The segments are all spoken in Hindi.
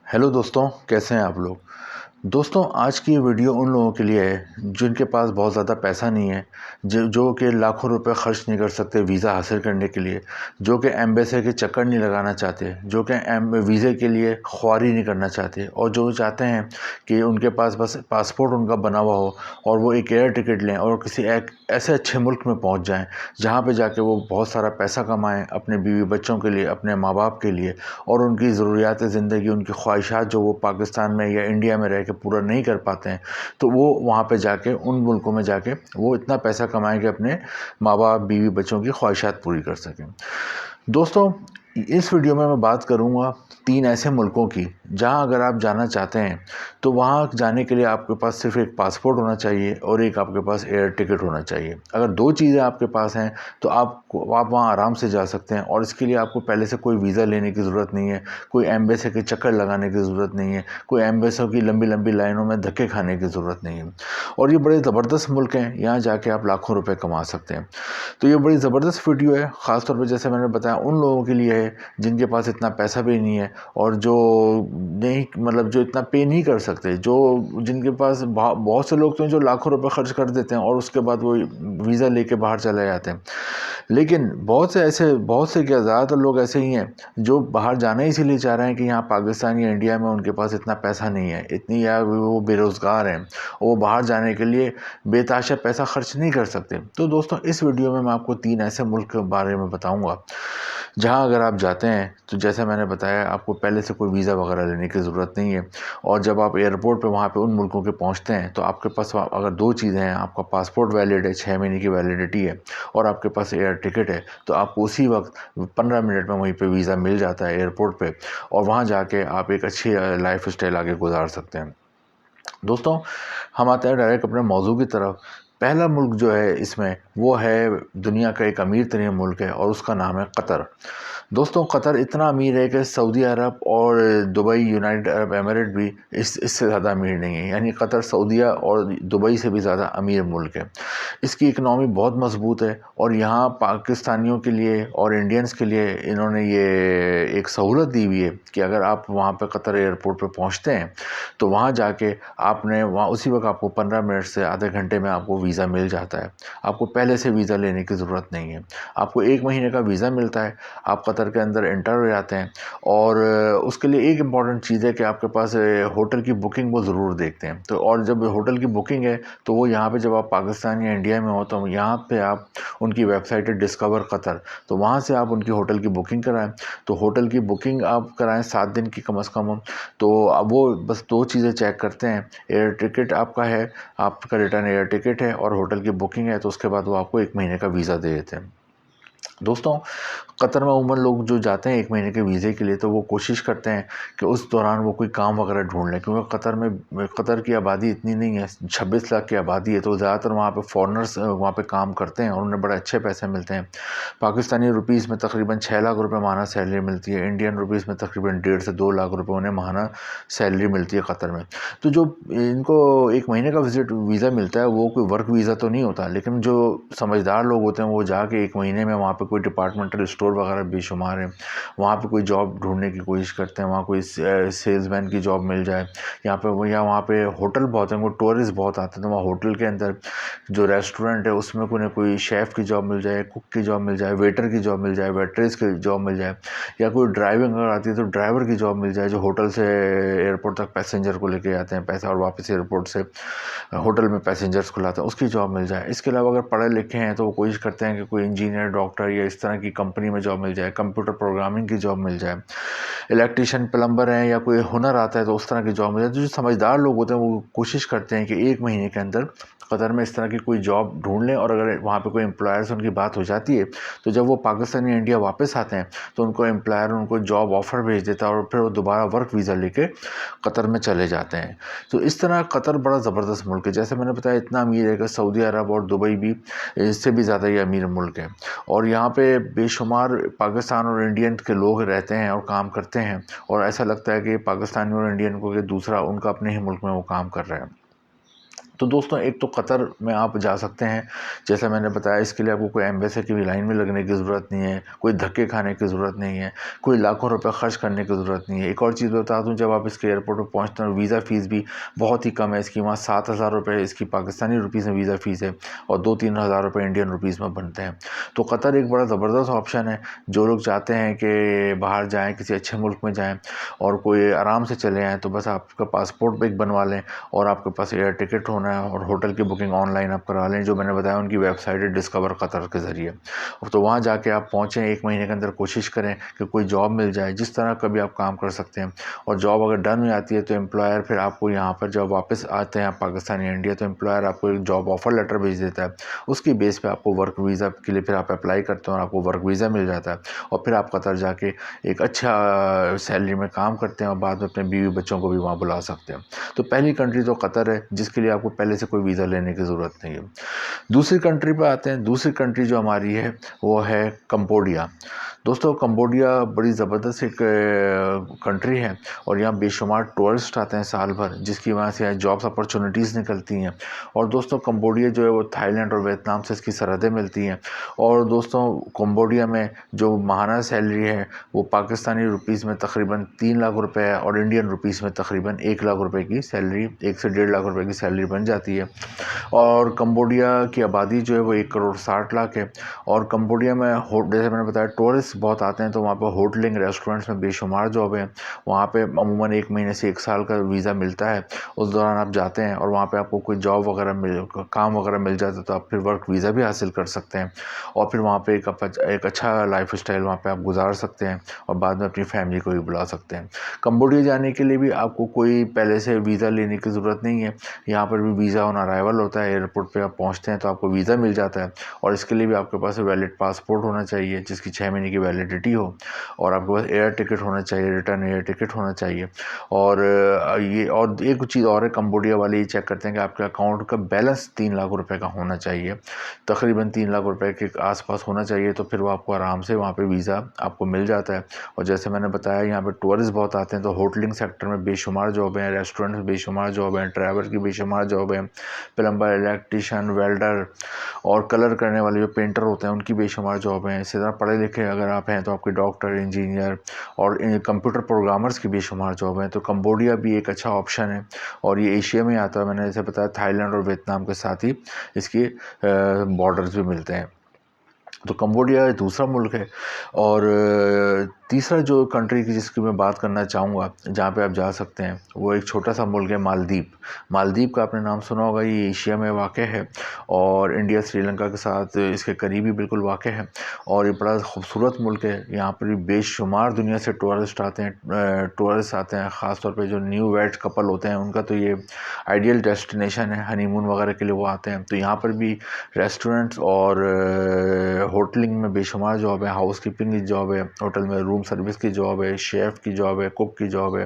हेलो दोस्तों, कैसे हैं आप लोग। दोस्तों, आज की ये वीडियो उन लोगों के लिए है जिनके पास बहुत ज़्यादा पैसा नहीं है, जो कि लाखों रुपए खर्च नहीं कर सकते वीज़ा हासिल करने के लिए, जो कि एम्बेसी के चक्कर नहीं लगाना चाहते, जो कि वीज़े के लिए ख्वारी नहीं करना चाहते और जो चाहते हैं कि उनके पास बस पासपोर्ट उनका बना हुआ हो और वो एक एयर टिकट लें और किसी एक ऐसे अच्छे मुल्क में पहुंच जाएं जहां पे जाके वो बहुत सारा पैसा कमाएं अपने बीवी बच्चों के लिए, अपने माँ बाप के लिए और उनकी ज़रूरियात ज़िंदगी, उनकी ख्वाहिशात जो वो पाकिस्तान में या इंडिया में रह के पूरा नहीं कर पाते हैं, तो वो वहाँ पे जाके उन मुल्कों में जाके वो इतना पैसा कमाएंगे अपने माँ बाप, बीवी बच्चों की ख्वाहिशात पूरी कर सकें। दोस्तों, इस वीडियो में मैं बात करूंगा 3 ऐसे मुल्कों की जहां अगर आप जाना चाहते हैं तो वहां जाने के लिए आपके पास सिर्फ एक पासपोर्ट होना चाहिए और एक आपके पास एयर टिकट होना चाहिए। अगर 2 चीज़ें आपके पास हैं तो आप वहां आराम से जा सकते हैं और इसके लिए आपको पहले से कोई वीज़ा लेने की ज़रूरत नहीं है, कोई एम्बेसी के चक्कर लगाने की ज़रूरत नहीं है, कोई एम्बेसी की लंबी लंबी लाइनों में धक्के खाने की ज़रूरत नहीं है। और ये बड़े ज़बरदस्त मुल्क हैं, यहाँ जाके आप लाखों रुपये कमा सकते हैं। तो ये बड़ी ज़बरदस्त वीडियो है, ख़ासतौर पे जैसे मैंने बताया उन लोगों के लिए है जिनके पास इतना पैसा भी नहीं है और जो नहीं, मतलब जो इतना पे नहीं कर सकते, जो जिनके पास बहुत से लोग तो हैं जो लाखों रुपए खर्च कर देते हैं और उसके बाद वो वीज़ा लेके बाहर चले जाते हैं। लेकिन बहुत से क्या, ज़्यादातर लोग ऐसे ही हैं जो बाहर जाना ही इसीलिए चाह रहे हैं कि यहाँ पाकिस्तान या इंडिया में उनके पास इतना पैसा नहीं है, इतनी, या वो बेरोज़गार हैं, वो बाहर जाने के लिए बेताशा पैसा खर्च नहीं कर सकते। तो दोस्तों, इस वीडियो में मैं आपको 3 ऐसे मुल्क के बारे में बताऊंगा जहां अगर आप जाते हैं तो जैसे मैंने बताया आपको पहले से कोई वीज़ा वगैरह लेने की ज़रूरत नहीं है और जब आप एयरपोर्ट पे वहाँ पे उन मुल्कों के पहुँचते हैं तो आपके पास अगर 2 चीज़ें हैं, आपका पासपोर्ट वैलिड है, 6 महीने की वैलिडिटी है और आपके पास एयर टिकट है, तो आपको उसी वक्त 15 मिनट में वहीं पे वीज़ा मिल जाता है एयरपोर्ट पे और वहाँ जाके आप एक अच्छी लाइफ स्टाइल आगे गुजार सकते हैं। दोस्तों, हम आते हैं डायरेक्ट अपने मौजू की तरफ। पहला मुल्क जो है इसमें वो है, दुनिया का एक अमीर तरीन मुल्क है और उसका नाम है कतर। दोस्तों, कतर इतना अमीर है कि सऊदी अरब और दुबई, यूनाइटेड अरब एमिरेट भी इससे ज़्यादा अमीर नहीं है। यानी कतर सऊदीया और दुबई से भी ज़्यादा अमीर मुल्क है। इसकी इकनॉमी बहुत मजबूत है और यहाँ पाकिस्तानियों के लिए और इंडियंस के लिए इन्होंने ये एक सहूलत दी हुई है कि अगर आप वहाँ पे कतर एयरपोर्ट पे पहुँचते हैं तो वहाँ जाके आपने वहाँ उसी वक्त आपको 15 मिनट से आधे घंटे में आपको वीज़ा मिल जाता है। आपको पहले से वीज़ा लेने की ज़रूरत नहीं है। आपको 1 महीने का वीज़ा मिलता है, आप कतर के अंदर एंटर हो जाते हैं और उसके लिए एक इम्पॉर्टेंट चीज़ है कि आपके पास होटल की बुकिंग वो ज़रूर देखते हैं। तो और जब होटल की बुकिंग है तो वो यहाँ पे जब आप पाकिस्तान या इंडिया में हो तो यहाँ पे आप उनकी वेबसाइट है डिस्कवर कतर, तो वहाँ से आप उनकी होटल की बुकिंग कराएं। तो होटल की बुकिंग आप कराएं 7 दिन की कम से कम। तो अब वो बस 2 चीज़ें चेक करते हैं, एयर टिकट आपका है, आपका रिटर्न एयर टिकट है और होटल की बुकिंग है, तो उसके बाद वो आपको 1 महीने का वीज़ा दे देते हैं। दोस्तों, कतर में उमूमन लोग जो जाते हैं 1 महीने के वीज़े के लिए तो वो कोशिश करते हैं कि उस दौरान वो कोई काम वगैरह ढूंढ लें, क्योंकि कतर की आबादी इतनी नहीं है, 26 लाख की आबादी है, तो ज़्यादातर वहाँ पे फॉरेनर्स वहाँ पे काम करते हैं और उन्हें बड़े अच्छे पैसे मिलते हैं। पाकिस्तानी रुपीज़ में तकरीबन 6 लाख रुपए माहाना सैलरी मिलती है, इंडियन रुपीज़ में तकरीबन 1.5 से 2 लाख रुपए उन्हें माहाना सैलरी मिलती है कतर में। तो जो इनको 1 महीने का वीज़ा मिलता है वो कोई वर्क वीज़ा तो नहीं होता, लेकिन जो समझदार लोग होते हैं वो जाके 1 महीने में वहाँ पे कोई डिपार्टमेंटल स्टोर वगैरह बेशुमार है, वहाँ पे कोई जॉब ढूंढने की कोशिश करते हैं, वहाँ कोई सेल्समैन की जॉब मिल जाए, यहाँ पे वो, या वहाँ पे होटल बहुत हैं, वो टूरिस्ट बहुत आते हैं, तो वहाँ होटल के अंदर जो रेस्टोरेंट है उसमें कोई ना कोई शेफ़ की जॉब मिल जाए, कुक की जॉब मिल जाए, वेटर की जॉब मिल जाए, वेट्रेस की जॉब मिल जाए, या कोई ड्राइविंग अगर आती है तो ड्राइवर की जॉब मिल जाए जो होटल से एयरपोर्ट तक पैसेंजर को लेके आते हैं पैसा और वापस एयरपोर्ट से होटल में पैसेंजर्स को लाते हैं, उसकी जॉब मिल जाए। इसके अलावा अगर पढ़े लिखे हैं तो वो कोशिश करते हैं कि कोई इंजीनियर, डॉक्टर या इस तरह की कंपनी में जॉब मिल जाए, कंप्यूटर प्रोग्रामिंग की जॉब मिल जाए, इलेक्ट्रिशियन, प्लम्बर हैं या कोई हुनर आता है तो उस तरह की जॉब मिल जाए। तो जो समझदार लोग होते हैं वो कोशिश करते हैं कि 1 महीने के अंदर कतर में इस तरह की कोई जॉब ढूंढ लें और अगर वहाँ पे कोई एम्प्लॉयर से उनकी बात हो जाती है तो जब वो पाकिस्तान या इंडिया वापस आते हैं तो उनको एम्प्लॉयर उनको जॉब ऑफ़र भेज देता है और फिर वो दोबारा वर्क वीज़ा लेके कतर में चले जाते हैं। तो इस तरह कतर बड़ा ज़बरदस्त मुल्क है। जैसे मैंने बताया इतना अमीर है कि सऊदी अरब और दुबई भी इससे भी ज़्यादा ये अमीर मुल्क है और यहाँ पे बेशुमार पाकिस्तान और इंडियन के लोग रहते हैं और काम करते हैं और ऐसा लगता है कि पाकिस्तानी और इंडियन को कि दूसरा उनका अपने ही मुल्क में वो काम कर रहे हैं। तो दोस्तों एक तो कतर में आप जा सकते हैं, जैसा मैंने बताया इसके लिए आपको कोई एम्बेसी की भी लाइन में लगने की ज़रूरत नहीं है, कोई धक्के खाने की ज़रूरत नहीं है, कोई लाखों रुपए खर्च करने की ज़रूरत नहीं है। एक और चीज़ बता दूं, जब आप इसके एयरपोर्ट पर पहुंचते हैं वीज़ा फ़ीस भी बहुत ही कम है इसकी, वहाँ 7,000 रुपये इसकी पाकिस्तानी रुपीज़ में वीज़ा फ़ीस है और 2-3 हज़ार रुपये इंडियन रुपीज़ में बनते हैं। तो कतर एक बड़ा ज़बरदस्त ऑप्शन है। जो लोग चाहते हैं कि बाहर जाएँ, किसी अच्छे मुल्क में जाएँ और कोई आराम से चले आएँ, तो बस आपका पासपोर्ट एक बनवा लें और आपके पास एयर टिकट होना है और होटल की बुकिंग ऑनलाइन आप करा लें। जो मैंने बताया उनकी वेबसाइट है डिस्कवर कतर के ज़रिए। तो वहाँ जाके आप पहुँचें, 1 महीने के अंदर कोशिश करें कि कोई जॉब मिल जाए जिस तरह का भी आप काम कर सकते हैं। और जॉब अगर डन हो जाती है तो एम्प्लॉयर फिर आपको यहाँ पर जब वापस आते हैं आप पाकिस्तान या इंडिया, तो एम्प्लॉयर आपको एक जॉब ऑफर लेटर भेज देता है। उसकी बेस पे आपको वर्क वीज़ा के लिए फिर आप अप्लाई करते हैं और आपको वर्क वीज़ा मिल जाता है और फिर आप कतर जाके एक अच्छा सैलरी में काम करते हैं और बाद में अपने बीवी बच्चों को भी वहाँ बुला सकते हैं। तो पहली कंट्री तो कतर है, जिसके लिए आपको पहले से कोई वीज़ा लेने की ज़रूरत नहीं है। दूसरी कंट्री पे आते हैं। दूसरी कंट्री जो हमारी है वो है कंबोडिया। दोस्तों कंबोडिया बड़ी ज़बरदस्त एक कंट्री है और यहाँ बेशुमार टूरिस्ट आते हैं साल भर, जिसकी वजह से जॉब्स अपॉर्चुनिटीज़ निकलती हैं। और दोस्तों कंबोडिया जो है वो थाईलैंड और वियतनाम से इसकी सरहदें मिलती हैं। और दोस्तों कंबोडिया में जो माहाना सैलरी है वो पाकिस्तानी रुपीज़ में तकरीबन 3 लाख रुपए है और इंडियन रुपीज़ में तकरीबन 1 लाख रुपए की सैलरी, 1 से 1.5 लाख रुपए की सैलरी बन जाती है। और कंबोडिया की आबादी जो है वो 1 करोड़ 60 लाख है। और कंबोडिया में जैसे मैंने बताया टूरिस्ट बहुत आते हैं, तो वहाँ पर होटलिंग रेस्टोरेंट्स में बेशुमार जॉब है। वहाँ पे अमूमन 1 महीने से 1 साल का वीज़ा मिलता है। उस दौरान आप जाते हैं और वहाँ पे आपको कोई जॉब वगैरह काम वगैरह मिल जाता है, तो आप फिर वर्क वीज़ा भी हासिल कर सकते हैं और फिर वहाँ पे एक अच्छा लाइफ स्टाइल वहाँ पे आप गुजार सकते हैं और बाद में अपनी फैमिली को भी बुला सकते हैं। कंबोडिया जाने के लिए भी आपको कोई पहले से वीज़ा लेने की ज़रूरत नहीं है। यहाँ पर भी वीज़ा ऑन अराइवल होता है, एयरपोर्ट पे आप पहुँचते हैं तो आपको वीज़ा मिल जाता है और इसके लिए भी आपके पास वैलिड पासपोर्ट होना चाहिए जिसकी 6 महीने की वैलिडिटी हो और आपके पास एयर टिकट होना चाहिए, रिटर्न एयर टिकट होना चाहिए। और ये और एक चीज़ और है, कंबोडिया वाले ये चेक करते हैं कि आपके अकाउंट का बैलेंस 3 लाख रुपए का होना चाहिए, तकरीबन 3 लाख रुपए के आसपास होना चाहिए, तो फिर वो आपको आराम से वहाँ पे वीज़ा आपको मिल जाता है। और जैसे मैंने बताया यहाँ पे टूरिस्ट बहुत आते हैं, तो होटलिंग सेक्टर में बेशुमार जॉब है, रेस्टोरेंट में बेशुमार जॉब है, ड्राइवर की बेशुमार जॉब है, प्लम्बर, इलेक्ट्रिशियन, वेल्डर और कलर करने वाले जो पेंटर होते हैं उनकी बेशुमार जॉब हैं। इसी तरह पढ़े लिखे अगर आप हैं तो आपके डॉक्टर, इंजीनियर और कंप्यूटर प्रोग्रामर्स की बेशुमार जॉब हैं। तो कंबोडिया भी एक अच्छा ऑप्शन है और ये एशिया में आता है। मैंने जैसे बताया थाईलैंड और वियतनाम के साथ ही इसके बॉर्डर्स भी मिलते हैं। तो कंबोडिया दूसरा मुल्क है। और तीसरा जो कंट्री की जिसकी मैं बात करना चाहूँगा जहाँ पे आप जा सकते हैं वो एक छोटा सा मुल्क है मालदीव। मालदीव का आपने नाम सुना होगा, ये एशिया में वाक़ है और इंडिया श्रीलंका के साथ इसके करीबी बिल्कुल वाक़ है और ये बड़ा खूबसूरत मुल्क है। यहाँ पर भी बेशुमार दुनिया से टूरिस्ट आते हैं, ख़ास तौर पे जो न्यू वेड कपल होते हैं उनका तो ये आइडियल डेस्टिनेशन है, हनीमून वगैरह के लिए वो आते हैं। तो यहाँ पर भी रेस्टोरेंट्स और होटलिंग में बेशुमार जॉब है, हाउसकीपिंग की जॉब है, होटल में रूम सर्विस की जॉब है, शेफ़ की जॉब है, कुक की जॉब है,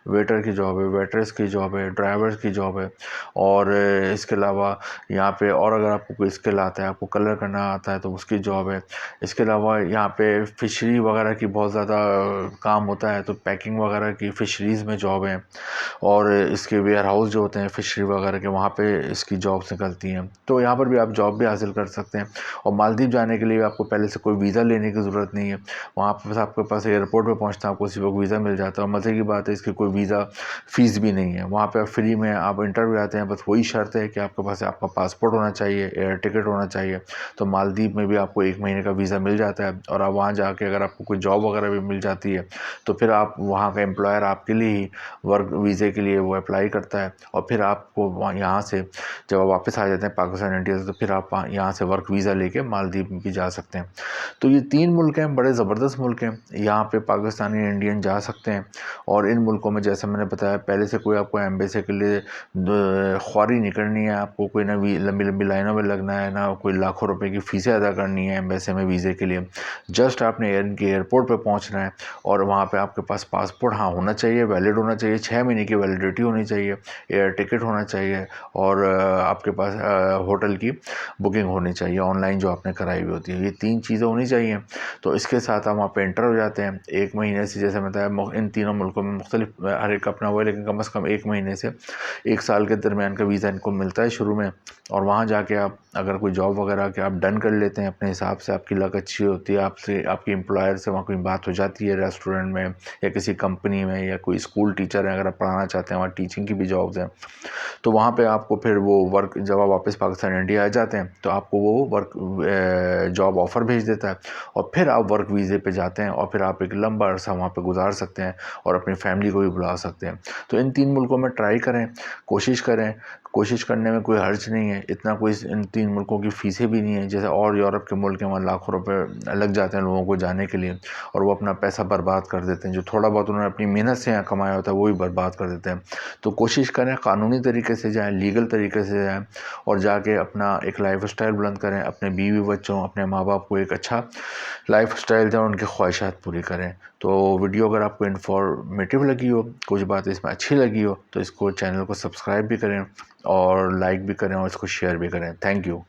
वेटर की जॉब है, वेट्रेस की जॉब है, ड्राइवर्स की जॉब है। और इसके अलावा यहाँ पे और अगर आपको कोई स्किल आता है, आपको कलर करना आता है तो उसकी जॉब है। इसके अलावा यहाँ पे फ़िशरी वगैरह की बहुत ज़्यादा काम होता है, तो पैकिंग वगैरह की फ़िशरीज़ में जॉब है और इसके वेयर हाउस जो होते हैं फ़िशरी वगैरह के, वहाँ पे इसकी जॉब्स निकलती हैं। तो यहाँ पर भी आप जॉब भी हासिल कर सकते हैं। और मालदीव जाने के लिए आपको पहले से कोई वीज़ा लेने की ज़रूरत नहीं है। वहाँ पर बस आपके पास एयरपोर्ट पे पहुँचता है आपको उसी वक्त वीज़ा मिल जाता है और मज़े की बात है इसकी कोई वीज़ा फ़ीस भी नहीं है। वहाँ पे आप फ्री में आप इंटरव्यू आते हैं, बस वही शर्त है कि आपके पास आपका पासपोर्ट होना चाहिए, एयर टिकट होना चाहिए। तो मालदीव में भी आपको 1 महीने का वीज़ा मिल जाता है और आप वहाँ जाके अगर आपको कोई जॉब वगैरह भी मिल जाती है तो फिर आप वहाँ का एम्प्लॉयर आपके लिए ही वर्क वीज़े के लिए वो अप्लाई करता है और फिर आपको यहाँ से जब आप वापस आ जाते हैं पाकिस्तान, इंडिया से, तो फिर आप यहाँ से वर्क वीज़ा लेके मालदीव भी जा सकते हैं। तो ये 3 मुल्क हैं, बड़े ज़बरदस्त मुल्क हैं। यहाँ पे पाकिस्तानी इंडियन जा सकते हैं और इन मुल्कों में जैसे मैंने बताया पहले से कोई आपको एम्बेसी के लिए ख्वारी नहीं करनी है, आपको कोई ना लंबी लंबी लाइनों में लगना है, ना कोई लाखों रुपए की फ़ीसें अदा करनी है एम्बेसी में वीज़े के लिए। जस्ट आपने इनके एयरपोर्ट पे पहुंचना है और वहाँ पे आपके पास पासपोर्ट हाँ होना चाहिए, वैलिड होना चाहिए, 6 महीने की वैलिडिटी होनी चाहिए, एयर टिकट होना चाहिए और आपके पास होटल की बुकिंग होनी चाहिए ऑनलाइन जो आपने कराई हुई होती है। ये 3 चीज़ें होनी चाहिए। तो इसके साथ आप वहाँ पे एंटर हो जाते जाते हैं 1 महीने से, जैसे बताया इन तीनों मुल्कों में मुख्तलिफ हर एक अपना वो है, लेकिन कम से कम 1 महीने से 1 साल के दरमियान का वीज़ा इनको मिलता है शुरू में। और वहाँ जाके आप अगर कोई जॉब वगैरह के आप डन कर लेते हैं अपने हिसाब से, आपकी लक अच्छी होती है, आपसे आपकी एम्प्लॉयर से वहाँ कोई बात हो जाती है रेस्टोरेंट में या किसी कंपनी में, या कोई स्कूल टीचर है अगर आप पढ़ाना चाहते हैं, वहाँ टीचिंग की भी जॉब्स हैं, तो वहाँ पे आपको फिर वो वर्क, जब आप वापस पाकिस्तान इंडिया आ जाते हैं तो आपको वो वर्क जॉब ऑफ़र भेज देता है, और फिर आप वर्क वीज़े पे जाते हैं, और फिर आप एक लंबा अरसा वहाँ पे गुजार सकते हैं और अपनी फैमिली को भी बुला सकते हैं। तो इन 3 मुल्कों में ट्राई करें, कोशिश करें, कोशिश करने में कोई हर्ज नहीं है, इतना कोई इन 3 मुल्कों की फ़ीसें भी नहीं है जैसे और यूरोप के मुल्क हैं, वहाँ लाखों रुपए लग जाते हैं लोगों को जाने के लिए, और वो अपना पैसा बर्बाद कर देते हैं, जो थोड़ा बहुत उन्होंने अपनी मेहनत से यहाँ कमाया होता है वो भी बर्बाद कर देते हैं। तो कोशिश करें कानूनी तरीके से जाएँ, लीगल तरीके से जाएँ, और जाके अपना एक लाइफ़स्टाइल बुलंद करें, अपने बीवी बच्चों, अपने माँ-बाप को एक अच्छा लाइफ़स्टाइल दें, उनकी ख्वाहिशात पूरी करें। तो वीडियो अगर आपको इन्फॉर्मेटिव लगी हो, कुछ बात इसमें अच्छी लगी हो, तो इसको चैनल को सब्सक्राइब भी करें और लाइक भी करें और इसको शेयर भी करें। Thank you.